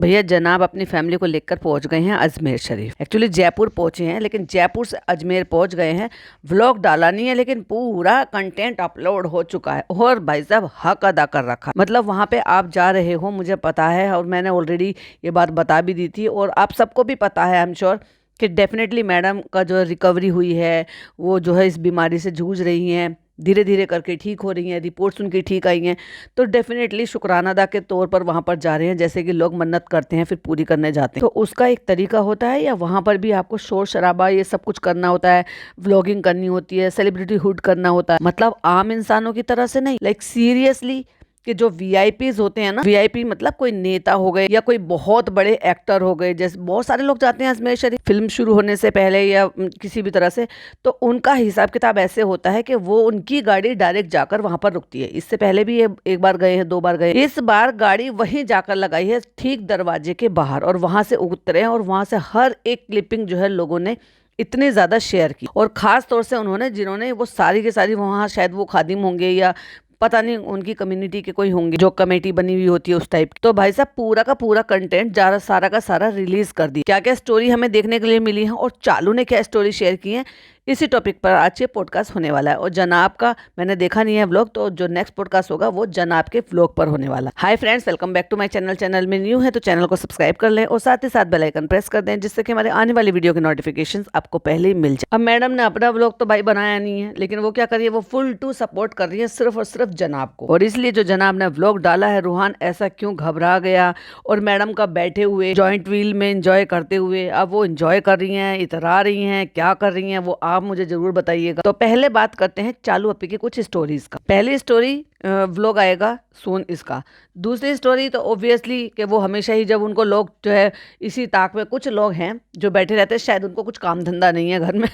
भैया जनाब अपनी फैमिली को लेकर पहुंच गए हैं अजमेर शरीफ। एक्चुअली जयपुर पहुंचे हैं लेकिन जयपुर से अजमेर पहुंच गए हैं। व्लॉग डाला नहीं है लेकिन पूरा कंटेंट अपलोड हो चुका है और भाई साहब हक अदा कर रखा। मतलब वहां पे आप जा रहे हो मुझे पता है और मैंने ऑलरेडी ये बात बता भी दी थी और आप सबको भी पता है आई एम श्योर कि डेफिनेटली मैडम का जो रिकवरी हुई है वो जो है इस बीमारी से जूझ रही हैं, धीरे धीरे करके ठीक हो रही हैं, रिपोर्ट्स उनकी ठीक आई हैं। तो डेफिनेटली शुक्राना अदा के तौर पर वहाँ पर जा रहे हैं, जैसे कि लोग मन्नत करते हैं फिर पूरी करने जाते हैं। तो उसका एक तरीका होता है या वहाँ पर भी आपको शोर शराबा ये सब कुछ करना होता है, व्लॉगिंग करनी होती है, सेलिब्रिटी हुड करना होता है, मतलब आम इंसानों की तरह से नहीं, लाइक सीरियसली कि जो वीआईपीज होते हैं ना, वीआईपी मतलब कोई नेता हो गए या कोई बहुत बड़े एक्टर हो गए, जैसे बहुत सारे लोग जाते हैं अजमेर शरीफ फिल्म शुरू होने से पहले या किसी भी तरह से, तो उनका हिसाब किताब ऐसे होता है कि वो उनकी गाड़ी डायरेक्ट जाकर वहां पर रुकती है। इससे पहले भी ये एक बार गए हैं, 2 बार गए, इस बार गाड़ी वहीं जाकर लगाई है ठीक दरवाजे के बाहर और वहां से उतरे हैं और वहां से हर एक क्लिपिंग जो है लोगों ने इतने ज्यादा शेयर की। और खास तौर से उन्होंने जिन्होंने वो सारी की सारी वहाँ शायद वो खादिम होंगे या पता नहीं उनकी कम्युनिटी के कोई होंगे जो कमेटी बनी हुई होती है उस टाइप की, तो भाई साहब पूरा का पूरा कंटेंट सारा का सारा रिलीज कर दिया। क्या क्या स्टोरी हमें देखने के लिए मिली है और चालू ने क्या स्टोरी शेयर की है, इसी टॉपिक पर आज ये पॉडकास्ट होने वाला है। और जनाब का मैंने देखा नहीं है व्लॉग, तो जो नेक्स्ट पॉडकास्ट होगा वो जनाब के व्लॉग पर होने वाला। Hi friends, welcome back to my channel. Channel में न्यू है तो चैनल को सब्सक्राइब कर लें और साथ ही साथ बेल आइकन प्रेस कर दें जिससे कि हमारे आने वाली वीडियो के नोटिफिकेशंस आपको पहले ही मिल जाए। अब मैडम ने अपना व्लॉग तो भाई बनाया नहीं है, लेकिन वो क्या कर रही है, वो फुल टू सपोर्ट कर रही है सिर्फ और सिर्फ जनाब को। और इसलिए जो जनाब ने व्लॉग डाला है, रूहान ऐसा क्यों घबरा गया और मैडम का बैठे हुए जॉइंट व्हील में एंजॉय करते हुए, अब वो एंजॉय कर रही हैं, इतरा रही हैं, क्या कर रही हैं वो आप मुझे जरूर बताइएगा। तो पहले बात करते हैं चालू अपी की कुछ स्टोरीज का। पहली स्टोरी व्लॉग आएगा सोन इसका। दूसरी स्टोरी तो ऑब्वियसली कि वो हमेशा ही जब उनको लोग जो है इसी ताक में, कुछ लोग हैं जो बैठे रहते हैं, शायद उनको कुछ काम धंधा नहीं है घर में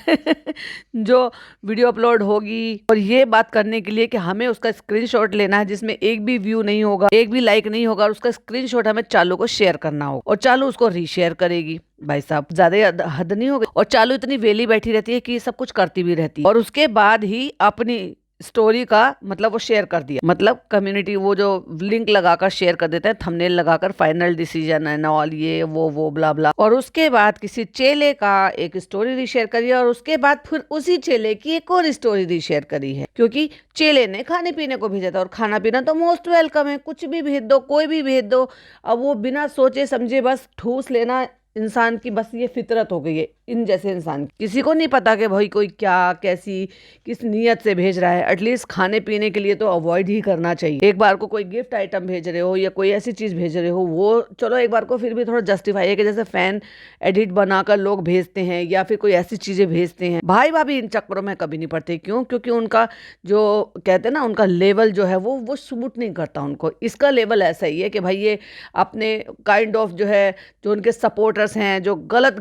जो वीडियो अपलोड होगी और ये बात करने के लिए कि हमें उसका स्क्रीनशॉट लेना है जिसमें एक भी व्यू नहीं होगा, एक भी लाइक नहीं होगा और उसका स्क्रीनशॉट हमें चालू को शेयर करना होगा और चालू उसको रीशेयर करेगी। भाई साहब ज्यादा हद नहीं हो गई। और चालू इतनी वेली बैठी रहती है कि ये सब कुछ करती भी रहती है और उसके बाद ही अपनी स्टोरी का मतलब वो शेयर कर दिया, मतलब कम्युनिटी वो जो लिंक लगाकर शेयर कर देते हैं, थंबनेल लगाकर फाइनल डिसीजन एंड ऑल ये वो ब्ला ब्ला। और उसके बाद किसी चेले का एक स्टोरी रीशेयर करी और उसके बाद फिर उसी चेले की एक और स्टोरी रीशेयर करी है, क्योंकि चेले ने खाने पीने को भेजा था और खाना पीना तो मोस्ट वेलकम है, कुछ भी भेज दो, कोई भी भेज दो। अब वो बिना सोचे समझे बस ठूस लेना इंसान की बस ये फितरत हो गई है इन जैसे इंसान की। किसी को नहीं पता कि भाई कोई क्या कैसी किस नीयत से भेज रहा है। एटलीस्ट खाने पीने के लिए तो अवॉइड ही करना चाहिए। एक बार को कोई गिफ्ट आइटम भेज रहे हो या कोई ऐसी चीज भेज रहे हो वो चलो एक बार को फिर भी थोड़ा जस्टिफाई है कि जैसे फैन एडिट बनाकर लोग भेजते हैं या फिर कोई ऐसी चीजें भेजते हैं। भाई भाभी इन चक्करों में कभी नहीं पड़ते। क्यों? क्योंकि उनका जो कहते हैं ना, उनका लेवल जो है वो सूट नहीं करता उनको। इसका लेवल ऐसा ही है कि भाई ये अपने काइंड ऑफ जो है, जो उनके सपोर्टर्स हैं, जो गलत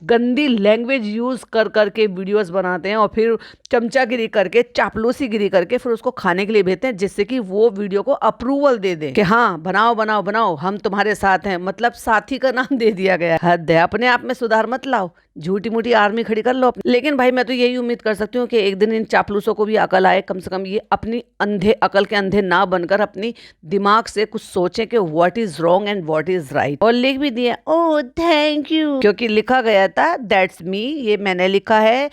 गंदी लैंग्वेज यूज कर करके वीडियोस बनाते हैं और फिर चमचागिरी करके, चापलूसीगिरी करके फिर उसको खाने के लिए भेजते हैं जिससे कि वो वीडियो को अप्रूवल दे दे कि हाँ बनाओ बनाओ बनाओ, हम तुम्हारे साथ हैं। मतलब साथी का नाम दे दिया गया। हद है, अपने आप में सुधार मत लाओ, झूठी मूठी आर्मी खड़ी कर लो अपनी। लेकिन भाई मैं तो यही उम्मीद कर सकती हूँ कि एक दिन इन चापलूसों को भी अकल आए, कम से कम ये अपनी अंधे अकल के अंधे ना बनकर अपनी दिमाग से कुछ सोचें कि what is wrong and what is right. और लिख भी दिया, ओह थैंक यू, क्योंकि लिखा गया था दैट्स मी, ये मैंने लिखा है।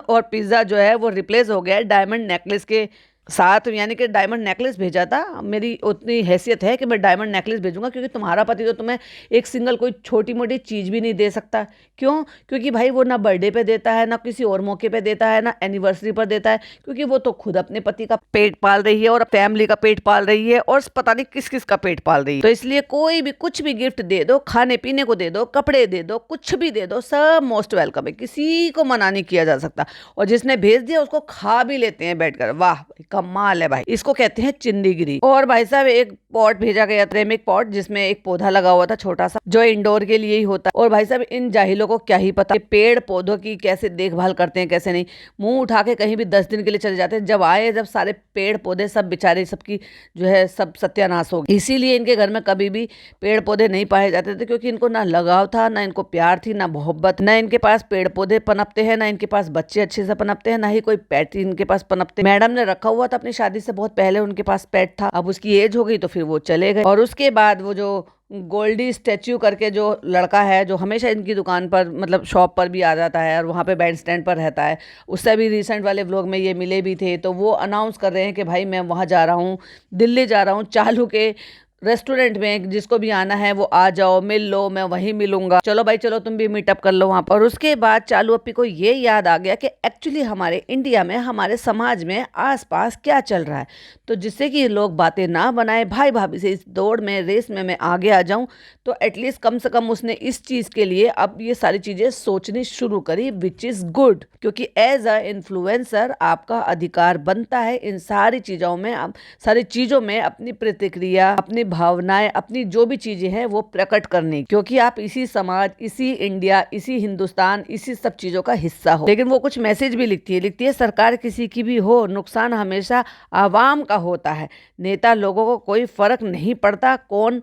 और पिज्जा जो है वो रिप्लेस हो गया है डायमंड नेकलेस के साथ, यानी कि डायमंड नेकलेस भेजा था। मेरी उतनी हैसियत है कि मैं डायमंड नेकलेस भेजूंगा, क्योंकि तुम्हारा पति तो तुम्हें एक सिंगल कोई छोटी मोटी चीज भी नहीं दे सकता। क्यों? क्योंकि भाई वो ना बर्थडे पे देता है, ना किसी और मौके पे देता है, ना एनिवर्सरी पर देता है, क्योंकि वो तो खुद अपने पति का पेट पाल रही है और फैमिली का पेट पाल रही है और पता नहीं किस किस का पेट पाल रही है। तो इसलिए कोई भी कुछ भी गिफ्ट दे दो, खाने पीने को दे दो, कपड़े दे दो, कुछ भी दे दो, सब मोस्ट वेलकम है, किसी को मना नहीं किया जा सकता। और जिसने भेज दिया उसको खा भी लेते हैं बैठकर। वाह कमाल है भाई, इसको कहते हैं चिंदीगिरी। और भाई साहब एक पॉट भेजा गया, रेमिक पॉट, जिसमें एक पौधा लगा हुआ था छोटा सा, जो इंडोर के लिए ही होता है। और भाई साहब इन जाहिलों को क्या ही पता पेड़ पौधों की कैसे देखभाल करते हैं, कैसे नहीं। मुंह उठा के कहीं भी 10 दिन के लिए चले जाते हैं। जब आए, जब सारे पेड़ पौधे सब बेचारे सबकी जो है सब सत्यानाश हो गई। इसीलिए इनके घर में कभी भी पेड़ पौधे नहीं पाए जाते थे, क्योंकि इनको ना लगाव था, ना इनको प्यार थी, ना मोहब्बत, ना इनके पास पेड़ पौधे पनपते हैं, ना इनके पास बच्चे अच्छे से पनपते हैं, ना ही कोई पेट इनके पास पनपते। मैडम ने रखा हुआ था अपनी शादी से बहुत पहले, उनके पास पेट था। अब उसकी एज हो गई तो फिर वो चले गए। और उसके बाद वो जो गोल्डी स्टैच्यू करके जो लड़का है, जो हमेशा इनकी दुकान पर मतलब शॉप पर भी आ जाता है और वहाँ पे बैंड स्टैंड पर रहता है, उससे अभी रिसेंट वाले व्लॉग में ये मिले भी थे। तो वो अनाउंस कर रहे हैं कि भाई मैं वहाँ जा रहा हूँ, दिल्ली जा रहा हूँ, चालू के रेस्टोरेंट में जिसको भी आना है वो आ जाओ, मिल लो, मैं वहीं मिलूंगा, चलो भाई चलो तुम भी मीटअप कर लो वहाँ पर। और उसके बाद चालू अप्पी को ये याद आ गया कि एक्चुअली हमारे इंडिया में, हमारे समाज में आसपास क्या चल रहा है, तो जिससे कि लोग बातें ना बनाए, भाई भाभी से इस दौड़ में, रेस में मैं आगे आ जाऊं, तो एटलीस्ट कम से कम उसने इस चीज़ के लिए अब ये सारी चीज़ें सोचनी शुरू करी, विच इज़ गुड। क्योंकि एज अ इन्फ्लुएंसर आपका अधिकार बनता है इन सारी चीज़ों में अपनी प्रतिक्रिया, अपनी भावनाएं, अपनी जो भी चीजें हैं वो प्रकट करने, क्योंकि आप इसी समाज, इसी इंडिया, इसी हिंदुस्तान, इसी सब चीजों का हिस्सा हो। लेकिन वो कुछ मैसेज भी लिखती है सरकार किसी की भी हो, नुकसान हमेशा आवाम का होता है, नेता लोगों को कोई फर्क नहीं पड़ता कौन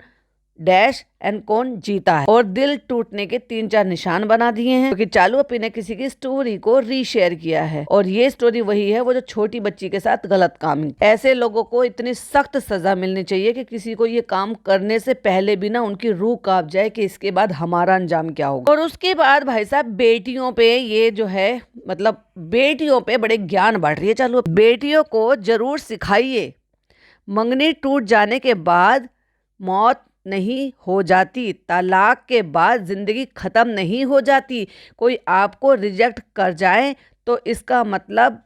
डैश एंड कौन जीता है। और दिल टूटने के 3-4 निशान बना दिए हैं, क्योंकि चालू अप्पी ने किसी की स्टोरी को रीशेयर किया है, और ये स्टोरी वही है वो जो छोटी बच्ची के साथ गलत काम। ऐसे लोगों को इतनी सख्त सजा मिलनी चाहिए कि किसी को ये काम करने से पहले भी ना उनकी रूह कांप जाए कि इसके बाद हमारा अंजाम क्या होगा। और उसके बाद भाई साहब बेटियों पे ये जो है, मतलब बेटियों पे बड़े ज्ञान बांट रही है चालू। बेटियों को जरूर सिखाइए, मंगनी टूट जाने के बाद मौत नहीं हो जाती, तलाक के बाद जिंदगी खत्म नहीं हो जाती, कोई आपको रिजेक्ट कर जाए तो इसका मतलब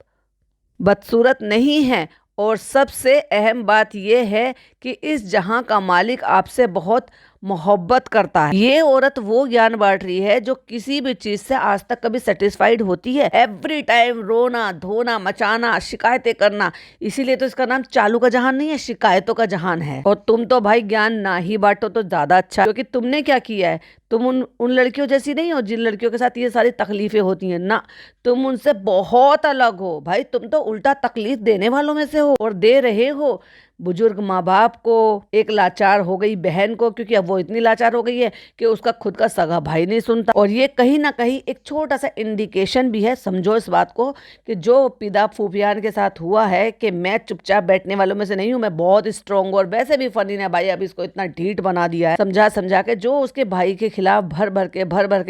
बदसूरत नहीं है। और सबसे अहम बात यह है कि इस जहां का मालिक आपसे बहुत मोहब्बत करता है। ये औरत वो ज्ञान बांट रही है जो किसी भी चीज से आज तक कभी सेटिस्फाइड होती है। एवरी टाइम रोना धोना मचाना, शिकायतें करना, इसीलिए तो इसका नाम चालू का जहान नहीं है, शिकायतों का जहान है। और तुम तो भाई ज्ञान ना ही बांटो तो ज्यादा अच्छा, क्योंकि तुमने क्या किया है, तुम उन लड़कियों जैसी नहीं हो जिन लड़कियों के साथ ये सारी तकलीफें होती हैं ना, तुम उनसे बहुत अलग हो भाई। तुम तो उल्टा तकलीफ देने वालों में से हो, और दे रहे हो बुजुर्ग माँ बाप को, एक लाचार हो गई बहन को, क्योंकि अब वो इतनी लाचार हो गई है कि उसका खुद का सगा भाई नहीं सुनता। और ये कहीं ना कहीं एक छोटा सा इंडिकेशन भी है, समझो इस बात को, कि जो पिदा फूफियान के साथ हुआ है कि मैं चुपचाप बैठने वालों में से नहीं हूँ, मैं बहुत स्ट्रॉन्ग, और वैसे भी फनी ने भाई अब इसको इतना ढीठ बना दिया है, समझा समझा के, जो उसके भाई के खिलाफ भर भर के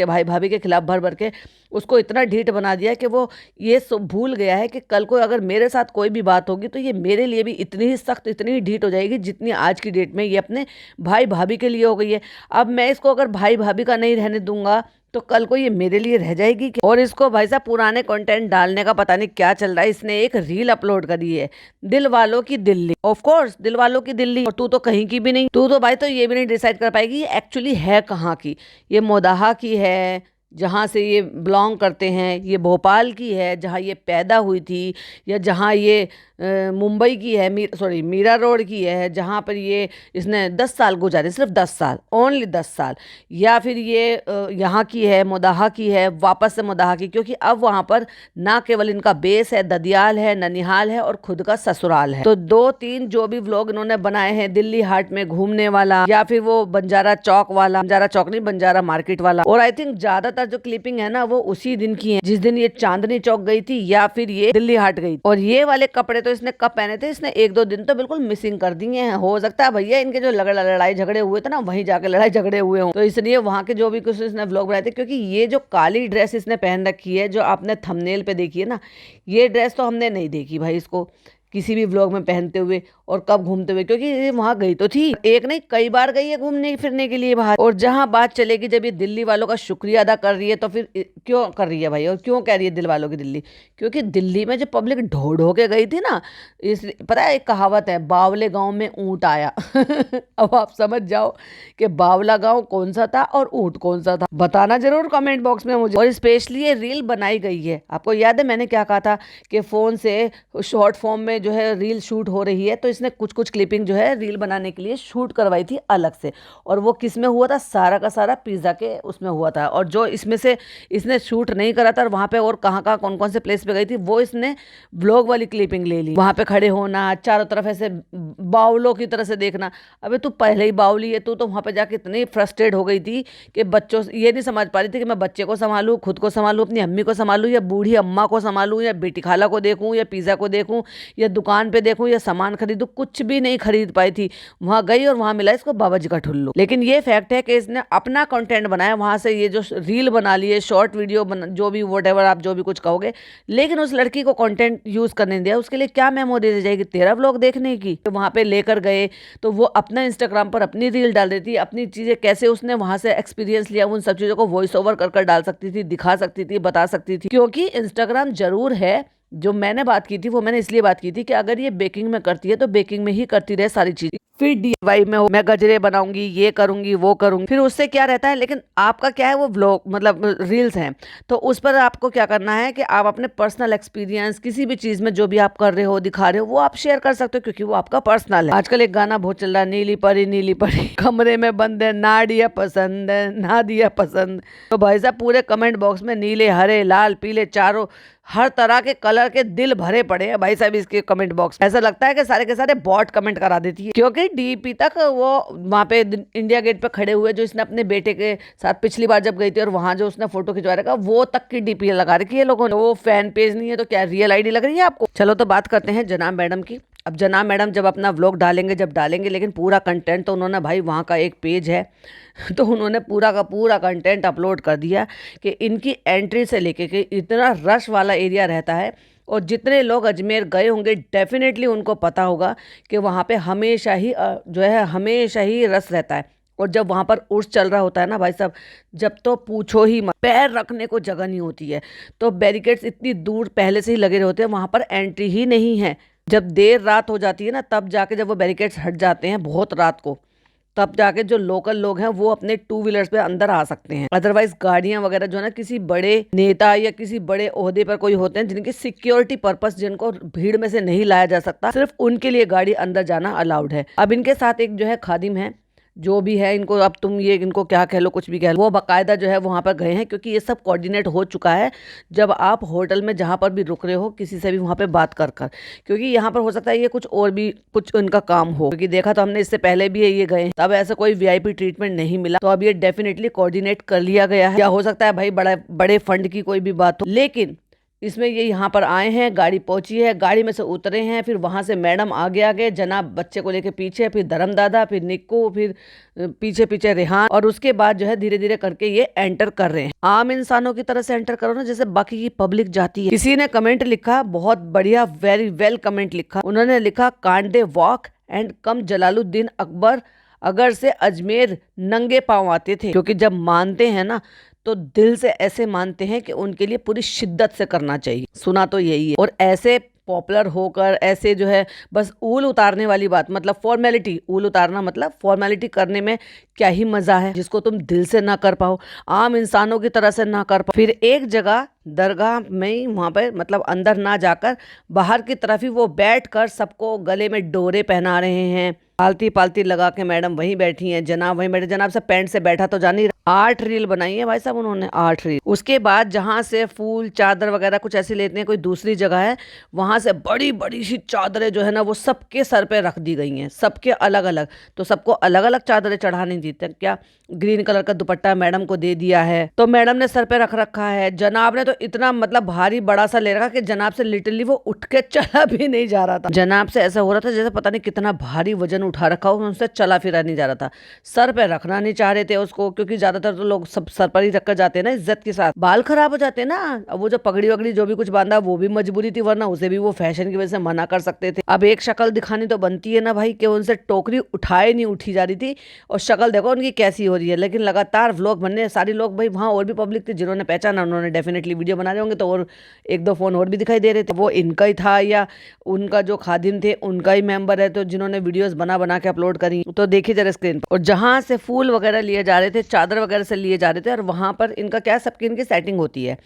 भाई भाभी के खिलाफ भर भर के उसको इतना ढीठ बना दिया कि वो ये भूल गया है कि कल को अगर मेरे साथ कोई भी बात होगी तो ये मेरे लिए भी इतनी ही सख्त, इतनी ही ढीठ हो जाएगी जितनी आज की डेट में ये अपने भाई भाभी के लिए हो गई है। अब मैं इसको अगर भाई भाभी का नहीं रहने दूंगा तो कल को ये मेरे लिए रह जाएगी। और इसको भाई साहब पुराने कंटेंट डालने का पता नहीं क्या चल रहा है। इसने एक रील अपलोड करी है, दिल वालों की दिल्ली, ऑफ कोर्स दिल वालों की दिल्ली, और तू तो कहीं की भी नहीं, तू तो भाई तो ये भी नहीं डिसाइड कर पाएगी ये एक्चुअली है कहाँ की। ये मोदाहा की है जहाँ से ये बिलोंग करते हैं, ये भोपाल की है जहाँ ये पैदा हुई थी, या जहाँ ये मुंबई की है, मीरा रोड की है जहाँ पर ये इसने 10 साल गुजारे, सिर्फ 10 साल, ओनली 10 साल, या फिर ये यहाँ की है, मोदाहा की है, वापस से मोदाहा की, क्योंकि अब वहाँ पर ना केवल इनका बेस है, ददियाल है, ननिहाल है और खुद का ससुराल है। तो 2-3 जो भी व्लॉग इन्होंने बनाए हैं, दिल्ली हाट में घूमने वाला, या फिर वो बंजारा चौक वाला, बंजारा चौक नहीं बंजारा मार्केट वाला, और आई थिंक ज्यादातर जो क्लिपिंग है ना वो उसी दिन की है जिस दिन ये चांदनी चौक गई थी या फिर ये दिल्ली हाट गई। और ये वाले कपड़े तो इसने कब पहने थे, इसने 1-2 दिन तो बिल्कुल मिसिंग कर दिए हैं। हो सकता है भैया इनके जो लड़ाई झगड़े हुए थे ना वहीं जाके लड़ाई झगड़े हुए हों, तो इसलिए वहां के जो भी कुछ इसने व्लॉग बनाए थे। क्योंकि ये जो काली ड्रेस इसने पहन रखी है जो आपने थंबनेल पे देखी है ना, ये ड्रेस तो हमने नहीं देखी भाई इसको किसी भी व्लॉग में पहनते हुए और कब घूमते हुए, क्योंकि ये वहां गई तो थी, एक नहीं कई बार गई है घूमने फिरने के लिए बाहर। और जहां बात चलेगी जब ये दिल्ली वालों का शुक्रिया अदा कर रही है तो फिर क्यों कर रही है भाई, और क्यों कह रही है दिल वालों की दिल्ली, क्योंकि दिल्ली में जो पब्लिक ढो ढो के गई थी ना, इस पता है एक कहावत है, बावले गांव में ऊंट आया। अब आप समझ जाओ कि बावला गांव कौन सा था और ऊंट कौन सा था, बताना जरूर कमेंट बॉक्स में मुझे। और स्पेशली ये रील बनाई गई है, आपको याद है मैंने क्या कहा था कि फोन से शॉर्ट फॉर्म में जो है रील शूट हो रही है, तो इसने कुछ क्लिपिंग जो है रील बनाने के लिए शूट करवाई थी अलग से। और वो किस में हुआ था, सारा का सारा पिज़्ज़ा के उसमें हुआ था। और जो इसमें से इसने शूट नहीं करा था और वहाँ पे और कहाँ कौन कौन से प्लेस पे गई थी वो इसने व्लॉग वाली क्लिपिंग ले ली। वहाँ पे खड़े होना, चारों तरफ ऐसे बावलों की तरह से देखना। अबे तू पहले ही बावली है, तू तो वहाँ पे जाके इतनी फ्रस्ट्रेट हो गई थी कि बच्चों ये नहीं समझ पा रही थी कि मैं बच्चे को संभालूँ, खुद को संभालूँ, अपनी अम्मी को संभालूँ, या बूढ़ी अम्मा को संभालूँ, या बेटी खाला को देखूँ, या पिज़्ज़ा को देखूँ, या दुकान पे देखूँ, या सामान खरीदूँ। तो कुछ भी नहीं खरीद पाई थी, वहां गई और वहां मिला इसको बाबा जी का ठुल्लू। लेकिन ये फैक्ट है कि इसने अपना कंटेंट बनाया, वहां से ये जो रील बना लिए, शॉर्ट वीडियो जो भी व्हाटएवर आप जो भी कुछ कहोगे, लेकिन उस लड़की को कंटेंट यूज करने दिया। उसके लिए क्या मेमोरी रह जाएगी, तेरा व्लॉग देखने की। तो वहां पे लेकर गए तो वो अपना इंस्टाग्राम पर अपनी रील डाल देती, अपनी चीजें कैसे उसने वहां से एक्सपीरियंस लिया, उन सब चीजों को वॉइस ओवर कर डाल सकती थी, दिखा सकती थी, बता सकती थी। क्योंकि इंस्टाग्राम जरूर है, जो मैंने बात की थी वो मैंने इसलिए बात की थी कि अगर ये बेकिंग में करती है तो बेकिंग में ही करती रहे सारी चीजें। फिर DIY में मैं गजरे बनाऊंगी, ये करूंगी, वो करूंगी, फिर उससे क्या रहता है। लेकिन आपका क्या है, वो व्लॉग मतलब रील्स हैं, तो उस पर आपको क्या करना है कि आप अपने पर्सनल एक्सपीरियंस किसी भी चीज में जो भी आप कर रहे हो, दिखा रहे हो, वो आप शेयर कर सकते हो, क्योंकि वो आपका पर्सनल है। आजकल एक गाना बहुत चल रहा है, नीली परी कमरे में बंद है, ना दिया पसंद है, ना दिया पसंद। तो भाई साहब पूरे कमेंट बॉक्स में नीले, हरे, लाल, पीले, चारों हर तरह के कलर के दिल भरे पड़े हैं भाई साहब इसके कमेंट बॉक्स। ऐसा लगता है कि सारे के सारे बॉट कमेंट करा देती है, क्योंकि DP तक वो वहां पे इंडिया गेट पे खड़े हुए, जो इसने अपने बेटे के साथ पिछली बार जब गई थी और वहां जो उसने फोटो खिंचवा रखा, वो तक की DP लगा रखी है लोगों ने। वो फैन पेज नहीं है तो क्या रियल ID लग रही है आपको। चलो तो बात करते हैं जनाब मैडम की। अब जनाब मैडम जब अपना व्लॉग डालेंगे, जब डालेंगे, लेकिन पूरा कंटेंट तो उन्होंने, भाई वहाँ का एक पेज है तो उन्होंने पूरा का पूरा कंटेंट अपलोड कर दिया कि इनकी एंट्री से लेके के इतना रश वाला एरिया रहता है। और जितने लोग अजमेर गए होंगे डेफिनेटली उनको पता होगा कि वहाँ पे हमेशा ही जो है हमेशा ही रश रहता है। और जब वहाँ पर उर्स चल रहा होता है ना भाई साहब, जब तो पूछो ही मत, पैर रखने को जगह नहीं होती है। तो बैरिकेड्स इतनी दूर पहले से ही लगे होते हैं, वहाँ पर एंट्री ही नहीं है। जब देर रात हो जाती है ना, तब जाके जब वो बैरिकेड्स हट जाते हैं बहुत रात को, तब जाके जो लोकल लोग हैं वो अपने 2 व्हीलर्स पे अंदर आ सकते हैं। अदरवाइज गाड़ियां वगैरह जो है ना, किसी बड़े नेता या किसी बड़े ओहदे पर कोई होते हैं जिनकी सिक्योरिटी पर्पस, जिनको भीड़ में से नहीं लाया जा सकता, सिर्फ उनके लिए गाड़ी अंदर जाना अलाउड है। अब इनके साथ एक जो है खादिम है, जो भी है, इनको अब तुम ये इनको क्या कह लो, कुछ भी कह लो, वो बाकायदा जो है वहाँ पर गए हैं, क्योंकि ये सब कोऑर्डिनेट हो चुका है। जब आप होटल में जहाँ पर भी रुक रहे हो, किसी से भी वहाँ पे बात कर क्योंकि यहाँ पर हो सकता है ये कुछ और भी कुछ इनका काम हो, क्योंकि देखा तो हमने इससे पहले भी ये गए, तब ऐसा कोई VIP ट्रीटमेंट नहीं मिला। तो अब ये डेफिनेटली कोऑर्डिनेट कर लिया गया है। या हो सकता है भाई बड़े फंड की कोई भी बात हो, लेकिन इसमें ये यहाँ पर आए हैं, गाड़ी पहुंची है, गाड़ी में से उतरे हैं, फिर वहां से मैडम आगे जनाब बच्चे को लेके पीछे, फिर धर्मदादा, फिर निक्कू, फिर पीछे पीछे रेहान, और उसके बाद जो है धीरे धीरे करके ये एंटर कर रहे हैं। आम इंसानों की तरह से एंटर करो ना, जैसे बाकी की पब्लिक जाती है। किसी ने कमेंट लिखा, बहुत बढ़िया, वेरी वेल कमेंट लिखा। उन्होंने लिखा, can't they walk and come Jalaluddin Akbar अगर से अजमेर नंगे पांव आते थे। क्योंकि जब मानते हैं ना तो दिल से ऐसे मानते हैं कि उनके लिए पूरी शिद्दत से करना चाहिए। सुना तो यही है। और ऐसे पॉपुलर होकर ऐसे जो है बस ऊल उतारने वाली बात, मतलब फॉर्मेलिटी, ऊल उतारना मतलब फॉर्मेलिटी करने में क्या ही मजा है, जिसको तुम दिल से ना कर पाओ, आम इंसानों की तरह से ना कर पाओ। फिर एक जगह दरगाह में ही, वहाँ पर मतलब अंदर ना जाकर बाहर की तरफ ही वो बैठ कर सबको गले में डोरे पहना रहे हैं। पालती पालती लगा के मैडम वहीं बैठी हैं, जनाब वहीं बैठे। जनाब से पैंट से बैठा तो जानी। 8 रील बनाई है भाई साहब उन्होंने, 8 रील। उसके बाद जहाँ से फूल चादर वगैरह कुछ ऐसे लेते हैं, कोई दूसरी जगह है, वहां से बड़ी बड़ी सी चादरें जो है ना वो सबके सर पे रख दी गई हैं, सबके अलग अलग। तो सबको अलग अलग चादरें चढ़ाने दी थी क्या। ग्रीन कलर का दुपट्टा मैडम को दे दिया है, तो मैडम ने सर पे रख रखा है। जनाब ने तो इतना मतलब भारी बड़ा सा ले रखा कि जनाब से लिटरली वो उठ के चला भी नहीं जा रहा था। जनाब से ऐसा हो रहा था जैसे पता नहीं कितना भारी वजन उठा रखा हो, उनसे चला फिरा नहीं जा रहा था। सर पे रखना नहीं चाह रहे थे उसको, क्योंकि ज्यादातर तो लोग सब सर पर ही रखकर जाते हैं ना इज्जत के साथ, बाल खराब हो जाते हैं ना। अब वो जो पगड़ी वगड़ी जो भी कुछ बांधा वो भी मजबूरी थी, वरना उसे भी वो फैशन की वजह से मना कर सकते थे। अब एक शक्ल दिखानी तो बनती है ना भाई, कि उनसे टोकरी उठाए नहीं उठी जा रही थी, और शक्ल देखो उनकी कैसी हो रही है। लेकिन लगातार व्लॉग बनने, सारे लोग भाई, वहाँ और भी पब्लिक थी जिन्होंने पहचाना, उन्होंने डेफिनेटली वीडियो बना रहे होंगे, तो और 1-2 फोन और भी दिखाई दे रहे थे। वो इनका ही था या उनका जो खादिम थे उनका ही मेंबर है, तो जिन्होंने वीडियोस बना बना के अपलोड करी। तो देखिए जरा स्क्रीन पर। और जहां से फूल वगैरह लिए जा रहे थे, चादर वगैरह से लिए जा रहे थे, और वहां पर इनका क्या, सबकी इनकी सेटिंग होती है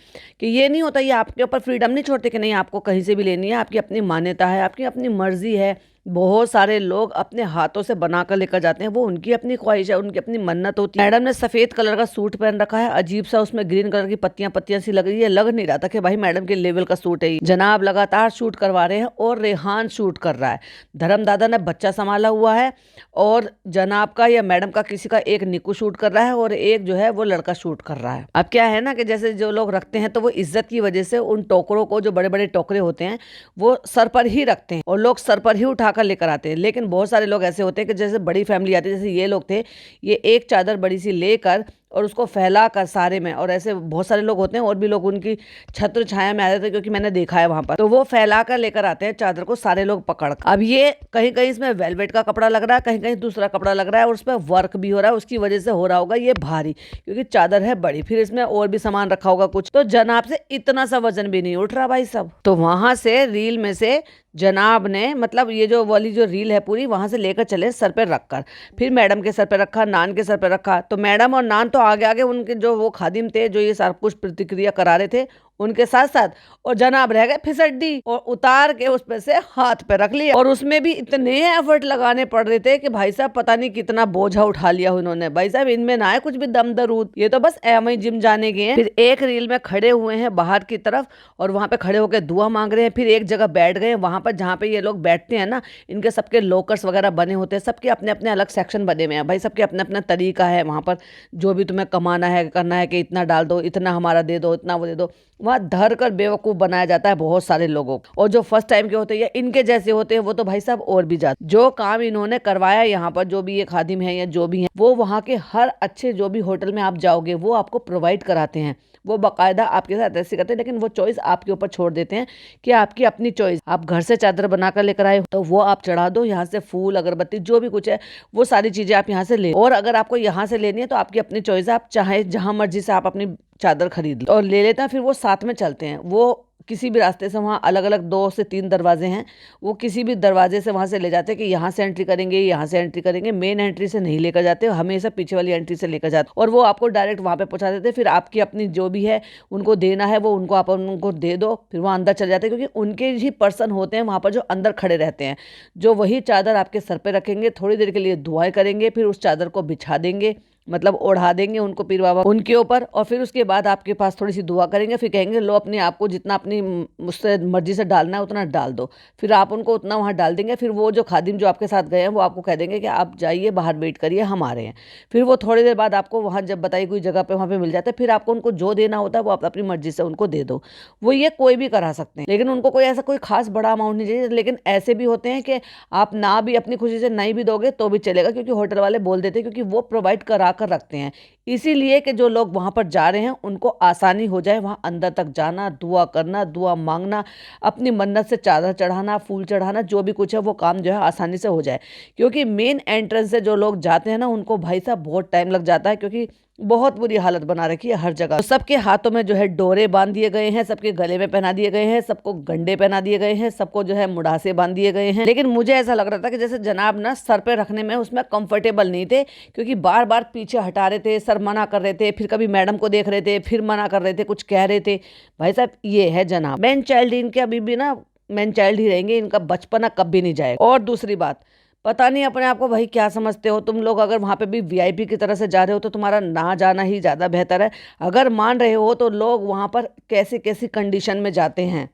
कि ये नहीं होता, ये आपके ऊपर फ्रीडम नहीं छोड़ते कि नहीं आपको कहीं से भी लेनी है, आपकी अपनी मान्यता है, आपकी अपनी मर्जी है। बहुत सारे लोग अपने हाथों से बनाकर लेकर जाते हैं, वो उनकी अपनी ख्वाहिश है, उनकी अपनी मन्नत होती है। मैडम ने सफेद कलर का सूट पहन रखा है, अजीब सा, उसमें ग्रीन कलर की पत्तियां पत्तियां सी लग रही है। लग नहीं रहा था कि भाई मैडम के लेवल का सूट है। जनाब लगातार शूट करवा रहे हैं, और रेहान शूट कर रहा है। धर्मदादा ने बच्चा संभाला हुआ है, और जनाब का या मैडम का किसी का एक निक्कू शूट कर रहा है, और एक जो है वो लड़का शूट कर रहा है। अब क्या है ना कि जैसे जो लोग रखते हैं तो वो इज्जत की वजह से उन टोकरों को, जो बड़े बड़े टोकरे होते हैं, वो सर पर ही रखते हैं, और लोग सर पर ही उठा उठाकर लेकर आते हैं। लेकिन बहुत सारे लोग ऐसे होते हैं कि जैसे बड़ी फैमिली आती है, जैसे ये लोग थे, ये एक चादर बड़ी सी लेकर और उसको फैला कर सारे में, और ऐसे बहुत सारे लोग होते हैं और भी लोग उनकी छत्र छाया में आ जाते हैं, क्योंकि मैंने देखा है वहां पर, तो वो फैला कर लेकर आते हैं चादर को सारे लोग पकड़। अब ये कहीं कहीं इसमें वेलवेट का कपड़ा लग रहा है, कहीं कहीं दूसरा कपड़ा लग रहा है, और उसमें वर्क भी हो रहा है, उसकी वजह से हो रहा होगा ये भारी, क्योंकि चादर है बड़ी, फिर इसमें और भी सामान रखा होगा कुछ, तो जनाब से इतना सा वजन भी नहीं उठ रहा भाई सब। तो वहां से रील में से जनाब ने, मतलब ये जो वाली जो रील है पूरी, वहां से लेकर चले सर पे रखकर, फिर मैडम के सर पे रखा, नान के सर पे रखा। तो मैडम और नान तो आगे आगे, उनके जो वो खादिम थे जो ये सारा कुछ प्रतिक्रिया करा रहे थे उनके साथ साथ, और जनाब रह गए फिसड्डी, और उतार के उस पे से हाथ पे रख लिया, और उसमें भी इतने एफर्ट लगाने पड़ रहे थे कि भाई साहब पता नहीं कितना बोझा उठा लिया उन्होंने। भाई साहब इनमें ना है कुछ भी दम दरूद, ये तो बस एवं जिम जाने गए हैं। फिर एक रील में खड़े हुए हैं बाहर की तरफ, और वहां पे खड़े होकर दुआ मांग रहे हैं। फिर एक जगह बैठ गए वहां पर जहाँ पे ये लोग बैठते हैं ना, इनके सबके लॉकर्स वगैरह बने होते हैं, सबके अपने अपने अलग सेक्शन बने हुए हैं भाई, सबके अपना अपना तरीका है वहां पर, जो भी तुम्हें कमाना है करना है कि इतना डाल दो, इतना हमारा दे दो, इतना वो दे दो, वहां धर कर बेवकूफ बनाया जाता है बहुत सारे लोगों को। और जो फर्स्ट टाइम के होते हैं या इनके जैसे होते हैं वो तो भाई साहब और भी ज्यादा। जो काम इन्होंने करवाया यहाँ पर, जो भी ये खादिम है या जो भी है, वो वहाँ के हर अच्छे जो भी होटल में आप जाओगे वो आपको प्रोवाइड कराते हैं, वो बाकायदा आपके साथ ऐसे करते हैं। लेकिन वो चॉइस आपके ऊपर छोड़ देते हैं कि आपकी अपनी चॉइस, आप घर से चादर बनाकर लेकर आए तो वो आप चढ़ा दो, यहाँ से फूल अगरबत्ती जो भी कुछ है वो सारी चीजें आप यहाँ से ले, और अगर आपको यहाँ से लेनी है तो आपकी अपनी चॉइस है, आप चाहे जहां मर्जी से आप अपनी चादर खरीद लो और ले लेते हैं। फिर वो साथ में चलते हैं, वो किसी भी रास्ते से, वहाँ अलग अलग 2 से 3 दरवाजे हैं, वो किसी भी दरवाजे से वहाँ से ले जाते हैं कि यहाँ से एंट्री करेंगे, यहाँ से एंट्री करेंगे, मेन एंट्री से नहीं लेकर जाते, हमेशा पीछे वाली एंट्री से लेकर जाते, और वो आपको डायरेक्ट वहाँ पे पहुँचा देते हैं। फिर आपकी अपनी जो भी है उनको देना है वो उनको आप उनको दे दो, फिर वो अंदर चले जाते हैं, क्योंकि उनके ही पर्सन होते हैं वहाँ पर जो अंदर खड़े रहते हैं, जो वही चादर आपके सर पे रखेंगे, थोड़ी देर के लिए दुआएं करेंगे, फिर उस चादर को बिछा देंगे, मतलब ओढ़ा देंगे उनको पीर बाबा उनके ऊपर, और फिर उसके बाद आपके पास थोड़ी सी दुआ करेंगे, फिर कहेंगे लो अपने आप को जितना अपनी मुझसे मर्जी से डालना है उतना डाल दो, फिर आप उनको उतना वहाँ डाल देंगे। फिर वो जो खादिम जो आपके साथ गए हैं वो आपको कह देंगे कि आप जाइए बाहर वेट करिए, हम आ रहे हैं। फिर वो थोड़ी देर बाद आपको वहाँ जब बताई कोई जगह पे वहाँ पे मिल जाता है, फिर आपको उनको जो देना होता है वो आप अपनी मर्जी से उनको दे दो। वो ये कोई भी करा सकते हैं, लेकिन उनको कोई ऐसा कोई खास बड़ा अमाउंट नहीं चाहिए। लेकिन ऐसे भी होते हैं कि आप ना भी अपनी खुशी से नहीं भी दोगे तो भी चलेगा, क्योंकि होटल वाले बोल देते हैं, क्योंकि वो प्रोवाइड करा कर रखते हैं, इसीलिए कि जो लोग वहां पर जा रहे हैं उनको आसानी हो जाए वहां अंदर तक जाना, दुआ करना, दुआ मांगना, अपनी मन्नत से चादर चढ़ाना, फूल चढ़ाना, जो भी कुछ है वो काम जो है आसानी से हो जाए। क्योंकि मेन एंट्रेंस से जो लोग जाते हैं ना उनको भाई साहब बहुत टाइम लग जाता है, क्योंकि बहुत बुरी हालत बना रखी है हर जगह। तो सबके हाथों में जो है डोरे बांध दिए गए हैं, सबके गले में पहना दिए गए हैं, सबको गंडे पहना दिए गए हैं, सबको जो है मुढ़ासे बांध दिए गए हैं। लेकिन मुझे ऐसा लग रहा था कि जैसे जनाब ना सर पे रखने में उसमें कंफर्टेबल नहीं थे, क्योंकि बार बार पीछे हटा रहे थे, सर मना कर रहे थे, फिर कभी मैडम को देख रहे थे, फिर मना कर रहे थे, कुछ कह रहे थे। भाई साहब ये है जनाब, मैन चाइल्ड इनके अभी भी ना मैन चाइल्ड ही रहेंगे, इनका बचपना कभी नहीं जाएगा। और दूसरी बात, पता नहीं अपने आप को भाई क्या समझते हो तुम लोग, अगर वहां पे भी वीआईपी की तरह से जा रहे हो तो तुम्हारा ना जाना ही ज्यादा बेहतर है। अगर मान रहे हो तो लोग वहां पर कैसी कैसी कंडीशन में जाते हैं।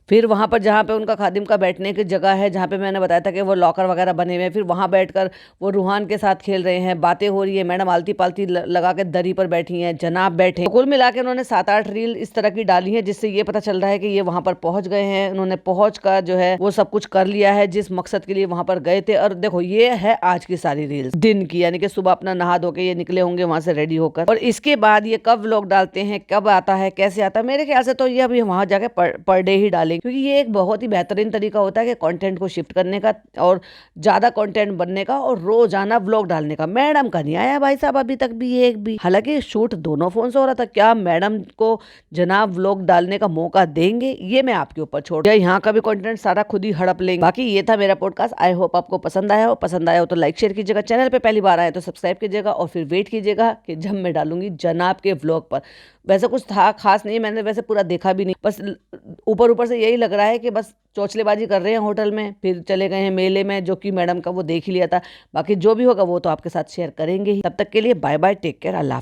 फिर वहां पर जहाँ पे उनका खादिम का बैठने की जगह है, जहाँ पे मैंने बताया था कि वो लॉकर वगैरह बने हुए हैं, फिर वहां बैठकर वो रूहान के साथ खेल रहे हैं, बातें हो रही है, मैडम आलती पालती लगा के दरी पर बैठी हैं, जनाब बैठे। तो कुल मिला के उन्होंने 7-8 रील इस तरह की डाली है, जिससे ये पता चल रहा है कि ये वहां पर पहुंच गए हैं, उन्होंने पहुंच कर जो है वो सब कुछ कर लिया है जिस मकसद के लिए वहां पर गए थे। और देखो ये है आज की सारी रील्स दिन की, यानी कि सुबह अपना नहा धो के ये निकले होंगे वहां से रेडी होकर, और इसके बाद ये कब व्लॉग डालते हैं, कब आता है, कैसे आता है, मेरे ख्याल से तो ये अभी वहां जाके पर डे ही डालेंगे, क्योंकि ये एक बहुत ही बेहतरीन तरीका होता है कि कंटेंट को शिफ्ट करने का और ज्यादा कंटेंट बनने का और रोजाना व्लॉग डालने का। मैडम का नहीं आया भाई साहब अभी तक भी एक भी, हालांकि शूट दोनों फोन से हो रहा था। क्या मैडम को जनाब व्लॉग डालने का मौका देंगे, ये मैं आपके ऊपर छोड़, या यहाँ का भी कंटेंट सारा खुद ही हड़प लेंगे। बाकी ये था मेरा पॉडकास्ट, आई होप आपको पसंद आया हो। पसंद आया हो तो लाइक शेयर कीजिएगा, चैनल पे पहली बार आए तो सब्सक्राइब कीजिएगा, और फिर वेट कीजिएगा कि जब मैं डालूंगी जनाब के व्लॉग पर। वैसे कुछ था खास नहीं, मैंने वैसे पूरा देखा भी नहीं, बस ऊपर ऊपर से यही लग रहा है कि बस चौचलेबाजी कर रहे हैं होटल में, फिर चले गए हैं मेले में, जो कि मैडम का वो देख ही लिया था। बाकी जो भी होगा वो तो आपके साथ शेयर करेंगे ही। तब तक के लिए बाय बाय, टेक केयर, अल्लाह।